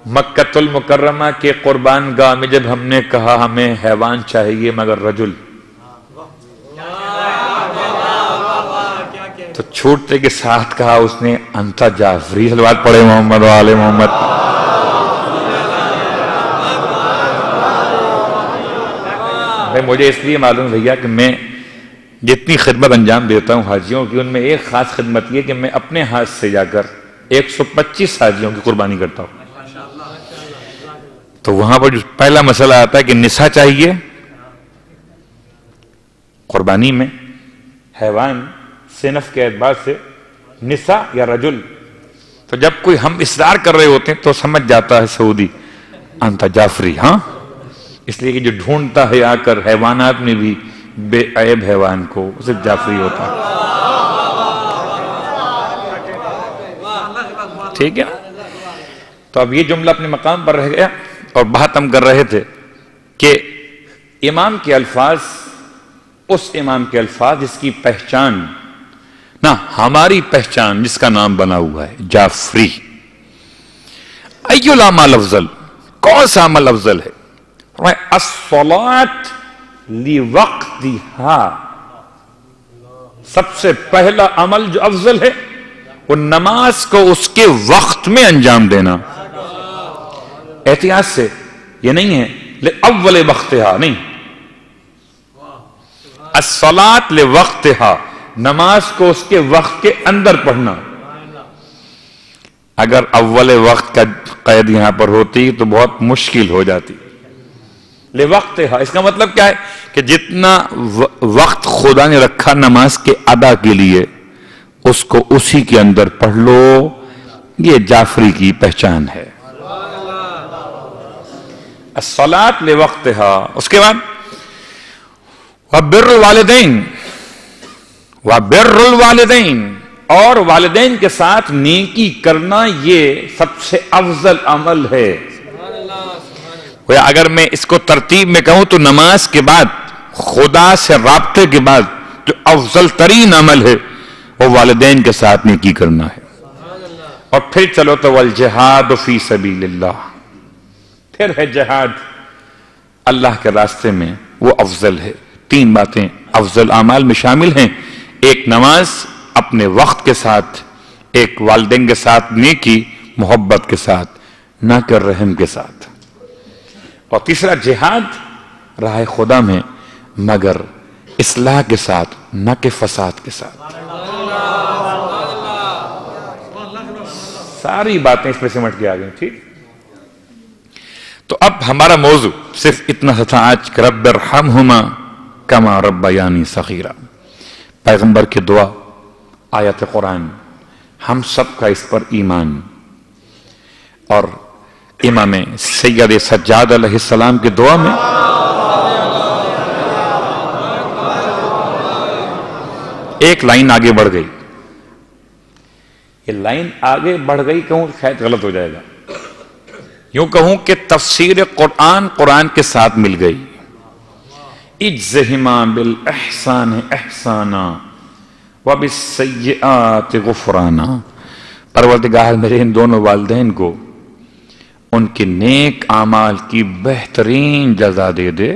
مکہ المکرمہ کے قربان گاہ میں جب ہم نے کہا ہمیں حیوان چاہیے مگر رجل، تو چھوٹتے کے ساتھ کہا اس نے انتا جعفری. صلوات پڑھے محمد و آل محمد. مجھے اس لیے معلوم بھیا کہ میں جتنی خدمت انجام دیتا ہوں حاجیوں کی، ان میں ایک خاص خدمت یہ کہ میں اپنے ہاتھ سے جا کر 125 حاجیوں کی قربانی کرتا ہوں. تو وہاں پر جو پہلا مسئلہ آتا ہے کہ نساء چاہیے قربانی میں، حیوان صنف کے اعتبار سے نساء یا رجل. تو جب کوئی ہم اصرار کر رہے ہوتے ہیں تو سمجھ جاتا ہے سعودی انتا جعفری. ہاں، اس لیے کہ جو ڈھونڈتا ہے آ کر حیوانات میں بھی بے عیب حیوان کو، اسے جعفری ہوتا ہے. ٹھیک ہے نا؟ تو اب یہ جملہ اپنے مقام پر رہ گیا، اور بات ہم کر رہے تھے کہ امام کے الفاظ، اس امام کے الفاظ جس کی پہچان نہ ہماری پہچان، جس کا نام بنا ہوا ہے جعفری. ای الاعمال افضل، کون سا عمل افضل ہے؟ الصلاۃ لوقتہا، سب سے پہلا عمل جو افضل ہے وہ نماز کو اس کے وقت میں انجام دینا. احتیاط سے، یہ نہیں ہے لأول وقتہا، نہیں، الصلاۃ لوقتہا، نماز کو اس کے وقت کے اندر پڑھنا. اگر اول وقت کا قید یہاں پر ہوتی تو بہت مشکل ہو جاتی. لوقتہا اس کا مطلب کیا ہے کہ جتنا وقت خدا نے رکھا نماز کے ادا کے لیے اس کو اسی کے اندر پڑھ لو. یہ جعفری کی پہچان ہے. الصلاۃ لوقتہا. اس کے بعد وبر الوالدین، وبر الوالدین، اور والدین کے ساتھ نیکی کرنا یہ سب سے افضل عمل ہے. اگر میں اس کو ترتیب میں کہوں تو نماز کے بعد خدا سے رابطے کے بعد جو افضل ترین عمل ہے وہ والدین کے ساتھ نیکی کرنا ہے. اور پھر چلو تو والجہاد فی سبیل اللہ، پھر ہے جہاد اللہ کے راستے میں، وہ افضل ہے. 3 باتیں افضل اعمال میں شامل ہیں. ایک نماز اپنے وقت کے ساتھ، ایک والدین کے ساتھ نیکی محبت کے ساتھ، نہ کر رحم کے ساتھ، اور تیسرا جہاد راہ خدا میں مگر اصلاح کے ساتھ، نہ کہ فساد کے ساتھ. ساری باتیں اس میں سمٹ کے آ گئی. ٹھیک، تو اب ہمارا موضوع صرف اتنا سا تھا آج کہ رب ارحمہما کما ربیانی صغیرا. پیغمبر کی دعا، آیت قرآن، ہم سب کا اس پر ایمان، اور امام سید سجاد علیہ السلام کی دعا میں ایک لائن آگے بڑھ گئی. یہ لائن آگے بڑھ گئی کہوں شاید غلط ہو جائے گا، یوں کہوں کہ تفسیر قرآن قرآن کے ساتھ مل گئی. اجزہما بالاحسان احسانا وبالسیئات غفرانا. پروردگار میرے ان دونوں والدین کو ان کے نیک اعمال کی بہترین جزا دے دے،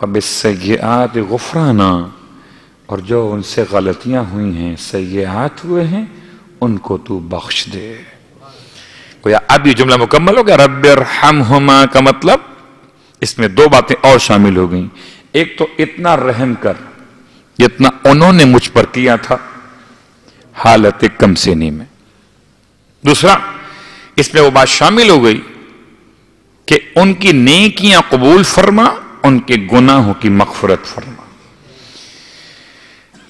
وبالسیئات غفرانا، اور جو ان سے غلطیاں ہوئی ہیں، سیئات ہوئے ہیں، ان کو تو بخش دے. گویا اب یہ جملہ مکمل ہو گیا. رب ارحمہما کا مطلب اس میں 2 باتیں اور شامل ہو گئیں. ایک تو اتنا رحم کر جتنا انہوں نے مجھ پر کیا تھا حالت کم سنی میں. دوسرا اس میں وہ بات شامل ہو گئی کہ ان کی نیکیاں قبول فرما، ان کے گناہوں کی مغفرت فرما.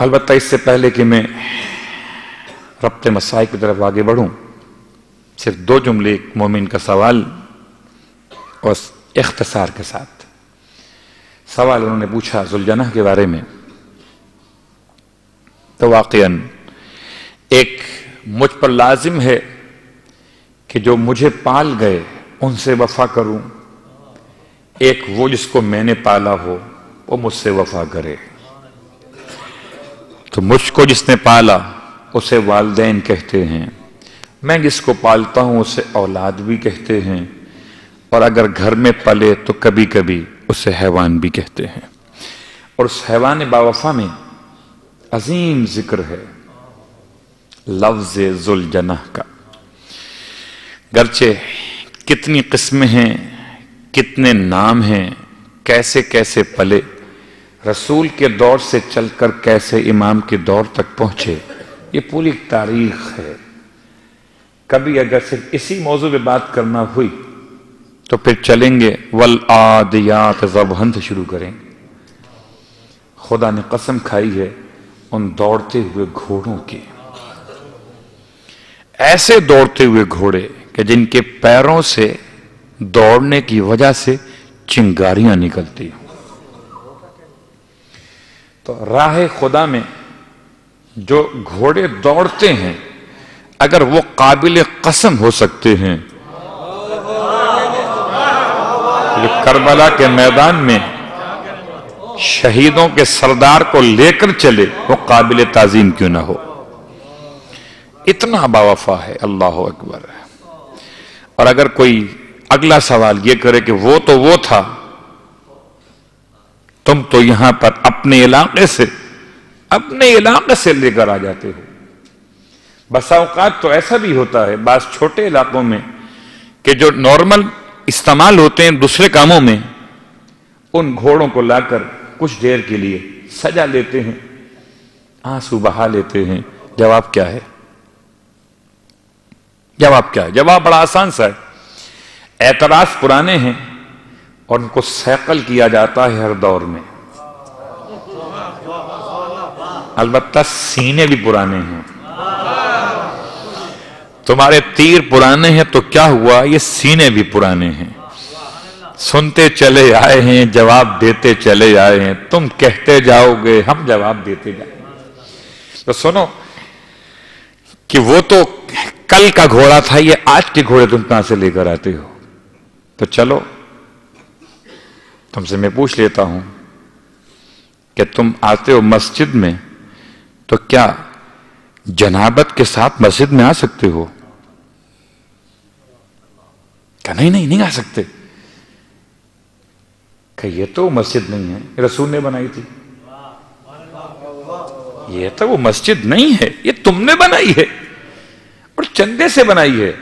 البتہ اس سے پہلے کہ میں ربط مسائل کی طرف آگے بڑھوں، صرف 2 جملے ایک مومن کا سوال اور اختصار کے ساتھ. سوال انہوں نے پوچھا ذوالجنہ کے بارے میں، تو واقعاً ایک مجھ پر لازم ہے کہ جو مجھے پال گئے ان سے وفا کروں، ایک وہ جس کو میں نے پالا ہو وہ مجھ سے وفا کرے. تو مجھ کو جس نے پالا اسے والدین کہتے ہیں، میں جس کو پالتا ہوں اسے اولاد بھی کہتے ہیں، اور اگر گھر میں پلے تو کبھی کبھی اسے حیوان بھی کہتے ہیں. اور اس حیوان باوفا میں عظیم ذکر ہے لفظ ذوالجنہ کا. گرچہ کتنی قسمیں ہیں، کتنے نام ہیں، کیسے کیسے پلے، رسول کے دور سے چل کر کیسے امام کے دور تک پہنچے، یہ پوری تاریخ ہے. کبھی اگر صرف اسی موضوع پہ بات کرنا ہوئی تو پھر چلیں گے والعادیات ضبحا سے شروع کریں گے. خدا نے قسم کھائی ہے ان دوڑتے ہوئے گھوڑوں کی، ایسے دوڑتے ہوئے گھوڑے کہ جن کے پیروں سے دوڑنے کی وجہ سے چنگاریاں نکلتی. تو راہ خدا میں جو گھوڑے دوڑتے ہیں اگر وہ قابل قسم ہو سکتے ہیں، کربلا کے میدان میں شہیدوں کے سردار کو لے کر چلے، وہ قابل تعظیم کیوں نہ ہو. اتنا باوفا ہے، اللہ اکبر. اور اگر کوئی اگلا سوال یہ کرے کہ وہ تو وہ تھا، تم تو یہاں پر اپنے علاقے سے لے کر آ جاتے ہو۔ بسا اوقات تو ایسا بھی ہوتا ہے بعض چھوٹے علاقوں میں کہ جو نارمل استعمال ہوتے ہیں دوسرے کاموں میں، ان گھوڑوں کو لا کر کچھ دیر کے لیے سجا لیتے ہیں، آنسو بہا لیتے ہیں۔ جواب کیا ہے؟ جواب بڑا آسان سا ہے، اعتراض پرانے ہیں اور ان کو سیقل کیا جاتا ہے ہر دور میں، البتہ سینے بھی پرانے ہیں۔ تمہارے تیر پرانے ہیں تو کیا ہوا، یہ سینے بھی پرانے ہیں۔ سنتے چلے آئے ہیں، جواب دیتے چلے آئے ہیں، تم کہتے جاؤ گے ہم جواب دیتے جائیں گے۔ تو سنو کہ وہ تو کل کا گھوڑا تھا، یہ آج کے گھوڑے تم کہاں سے لے کر آتے ہو؟ تو چلو تم سے میں پوچھ لیتا ہوں کہ تم آتے ہو مسجد میں تو کیا جنابت کے ساتھ مسجد میں آ سکتے ہو؟ کہ نہیں آ سکتے۔ کہ یہ تو مسجد نہیں ہے، رسول نے بنائی تھی۔ یہ تو وہ مسجد نہیں ہے، یہ تم نے بنائی ہے اور چندے سے بنائی ہے۔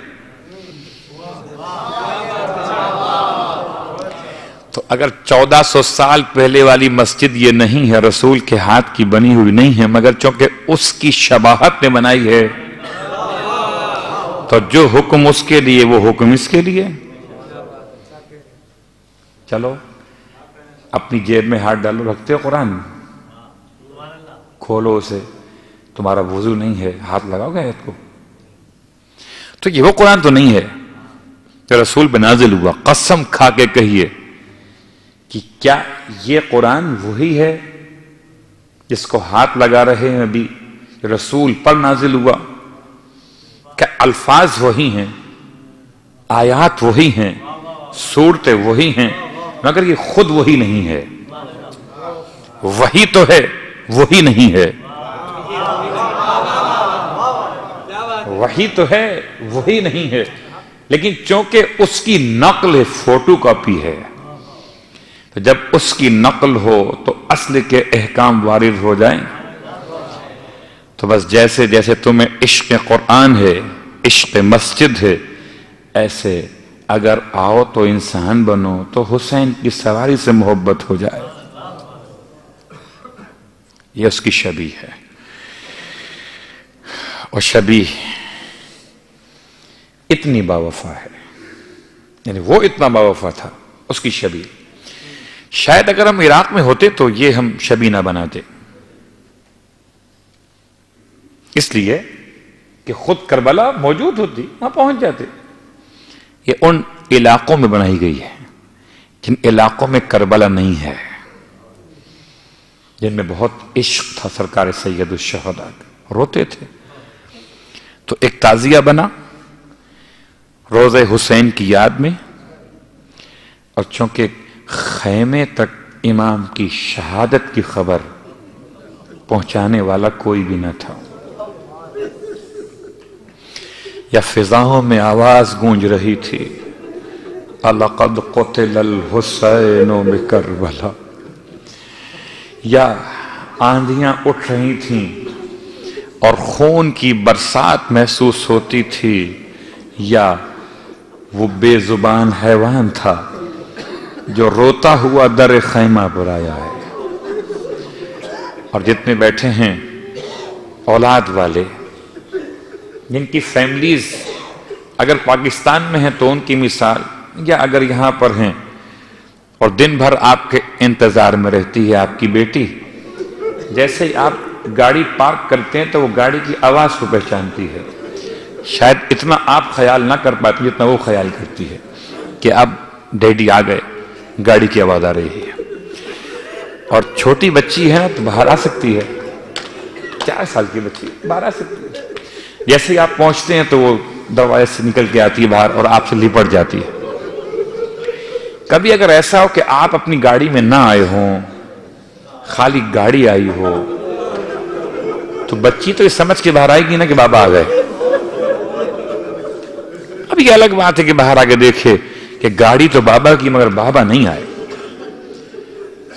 تو اگر 1400 سال پہلے والی مسجد یہ نہیں ہے، رسول کے ہاتھ کی بنی ہوئی نہیں ہے، مگر چونکہ اس کی شباہت نے بنائی ہے، تو جو حکم اس کے لیے وہ حکم اس کے لیے۔ چلو اپنی جیب میں ہاتھ ڈالو، رکھتے ہو قرآن؟ کھولو اسے، تمہارا وضو نہیں ہے، ہاتھ لگاؤ گے آیت کو؟ تو یہ وہ قرآن تو نہیں ہے کہ رسول پہ نازل ہوا۔ قسم کھا کے کہیے کہ کیا یہ قرآن وہی ہے جس کو ہاتھ لگا رہے ہیں ابھی، رسول پر نازل ہوا؟ کہ الفاظ وہی ہیں، آیات وہی ہیں، صورتیں وہی ہیں، مگر یہ خود وہی نہیں ہے۔ وہی تو ہے، وہی نہیں ہے۔ وہی تو ہے، وہی نہیں ہے، لیکن چونکہ اس کی نقل فوٹو کاپی ہے، تو جب اس کی نقل ہو تو اصل کے احکام وارد ہو جائیں۔ تو بس جیسے جیسے تمہیں عشق قرآن ہے، عشق مسجد ہے، ایسے اگر آؤ تو انسان بنو تو حسین کی سواری سے محبت ہو جائے۔ یہ اس کی شبیہ ہے، اور شبیہ اتنی باوفا ہے، یعنی وہ اتنا باوفا تھا، اس کی شبیہ۔ شاید اگر ہم عراق میں ہوتے تو یہ ہم شبیہ نہ بناتے، اس لیے کہ خود کربلا موجود ہوتی، وہاں پہنچ جاتے۔ یہ ان علاقوں میں بنائی گئی ہے جن علاقوں میں کربلا نہیں ہے، جن میں بہت عشق تھا سرکار سید الشہداء، روتے تھے۔ تو ایک تعزیہ بنا روضہ حسین کی یاد میں، اور چونکہ خیمے تک امام کی شہادت کی خبر پہنچانے والا کوئی بھی نہ تھا، یا فضاؤں میں آواز گونج رہی تھی، لَقَدْ قُتِلَ الْحُسَيْنُ بِكَرْبَلَا، یا آندھیاں اٹھ رہی تھیں اور خون کی برسات محسوس ہوتی تھی، یا وہ بے زبان حیوان تھا جو روتا ہوا در خیمہ پر آیا ہے۔ اور جتنے بیٹھے ہیں اولاد والے، جن کی فیملیز اگر پاکستان میں ہیں تو ان کی مثال، یا اگر یہاں پر ہیں اور دن بھر آپ کے انتظار میں رہتی ہے آپ کی بیٹی، جیسے ہی آپ گاڑی پارک کرتے ہیں تو وہ گاڑی کی آواز کو پہچانتی ہے، شاید اتنا آپ خیال نہ کر پاتی جتنا وہ خیال کرتی ہے کہ اب ڈیڈی آ گئے، گاڑی کی آواز آ رہی ہے۔ اور چھوٹی بچی ہے تو باہر آ سکتی ہے، 4 سال کی بچی باہر آ سکتی ہے، جیسے ہی آپ پہنچتے ہیں تو وہ دروازے سے نکل کے آتی ہے باہر اور آپ سے لپٹ جاتی ہے۔ کبھی اگر ایسا ہو کہ آپ اپنی گاڑی میں نہ آئے ہوں، خالی گاڑی آئی ہو، تو بچی تو یہ سمجھ کے باہر آئے گی نا کہ بابا آ گئے۔ اب یہ الگ بات ہے کہ باہر آ کے دیکھے کہ گاڑی تو بابا کی مگر بابا نہیں آئے.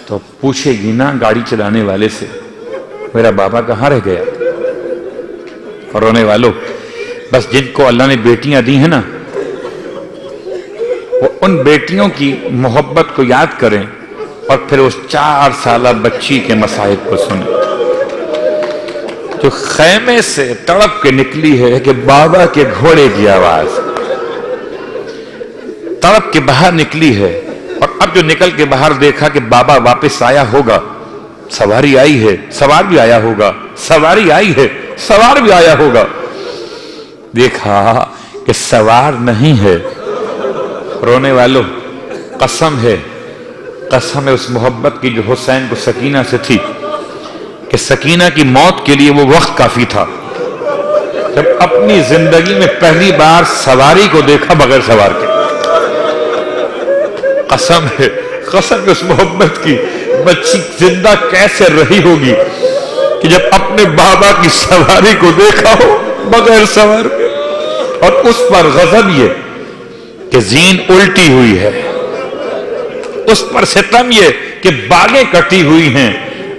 تو پوچھے گی نا گاڑی چلانے والے سے میرا بابا کہاں رہ گیا. اور رونے والوں، بس جن کو اللہ نے بیٹیاں دی ہیں نا، وہ ان بیٹیوں کی محبت کو یاد کریں اور پھر اس 4 سالہ بچی کے مصائب کو سنیں جو خیمے سے تڑپ کے نکلی ہے کہ بابا کے گھوڑے کی آواز تڑپ کے باہر نکلی ہے. اور اب جو نکل کے باہر دیکھا کہ بابا واپس آیا ہوگا، سواری آئی ہے، سوار بھی آیا ہوگا، سواری آئی ہے، سوار بھی آیا ہوگا، دیکھا کہ سوار نہیں ہے. رونے والوں، قسم ہے اس محبت کی جو حسین کو سکینہ سے تھی کہ سکینہ کی موت کے لیے وہ وقت کافی تھا جب اپنی زندگی میں پہلی بار سواری کو دیکھا بغیر سوار کے. قسم ہے اس محبت کی، بچی زندہ کیسے رہی ہوگی کہ جب اپنے بابا کی سواری کو دیکھا ہو بغیر سوار کے. اور اس پر غضب یہ کہ زین الٹی ہوئی ہے، اس پر ستم یہ کہ باغیں کٹی ہوئی ہیں،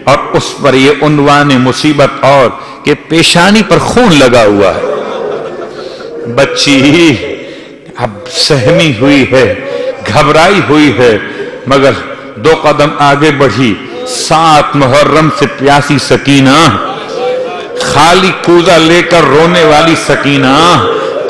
اور اس پر یہ عنوان مصیبت اور کہ پیشانی پر خون لگا ہوا ہے. بچی اب سہمی ہوئی ہے، گھبرائی ہوئی ہے، مگر 2 قدم آگے بڑھی. 7 محرم سے پیاسی سکینہ، خالی کوزہ لے کر رونے والی سکینہ،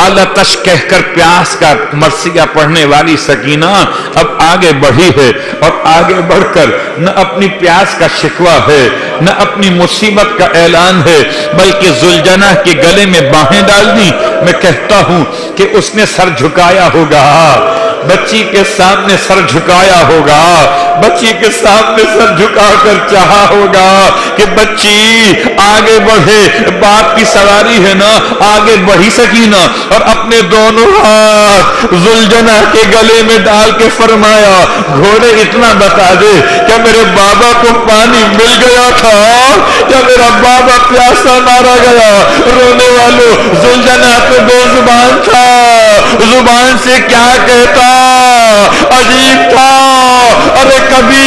الاتش کہہ کر پیاس کا مرثیہ پڑھنے والی سکینہ اب آگے بڑھی ہے. اور آگے بڑھ کر نہ اپنی پیاس کا شکوہ ہے، نہ اپنی مصیبت کا اعلان ہے، بلکہ ذوالجناح کے گلے میں باہیں ڈال دی. میں کہتا ہوں کہ اس نے سر جھکایا ہوگا، بچی کے سامنے سر جھکایا ہوگا، بچی کے سامنے سر جھکا کر چاہا ہوگا کہ بچی آگے بڑھے، باپ کی سواری ہے نا، آگے بڑھی سکینہ. اور اپنے دونوں ہاتھ ذوالجناح کے گلے میں ڈال کے فرمایا، گھوڑے اتنا بتا دے کیا میرے بابا کو پانی مل گیا تھا یا میرا بابا پیاسا مارا گیا. رونے والوں، ذوالجناح تو بے زبان تھا، زبان سے کیا کہتا، عجیب تھا. ارے کبھی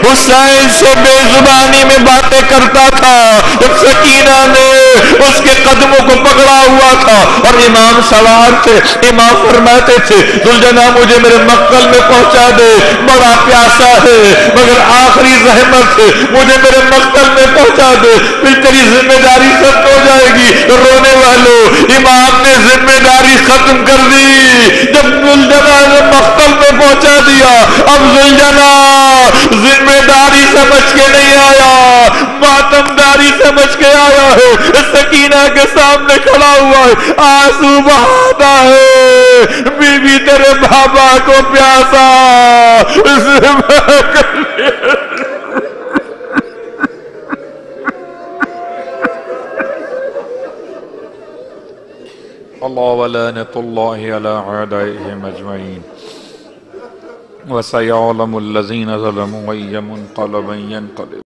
حسین سے بے زبانی میں باتیں کرتا تھا جب سکینہ نے اس کے قدموں کو پکڑا ہوا تھا اور امام سوار تھے. امام فرماتے تھے ذوالجناح مجھے میرے مقتل میں پہنچا دے، بڑا پیاسا ہے مگر آخری زحمت ہے، مجھے میرے مقتل میں پہنچا دے، پھر تیری ذمہ داری ختم ہو جائے گی. رونے والوں، امام نے ذمہ داری ختم کر دی جب ذوالجناح نے مقتل میں پہنچا دیا. اب ذوالجناح ذمہ داری سمجھ کے نہیں آیا، ماتم داری سمجھ کے آیا ہے. سکینہ کے سامنے کھڑا ہوا ہے، آنسو بہاتا ہے، بی بی تیرے بابا کو پیاسا. اللہ ولعنۃ اللہ علی اعدائهم اجمعین. وسيعلم الذين ظلموا أي منقلب ينقلب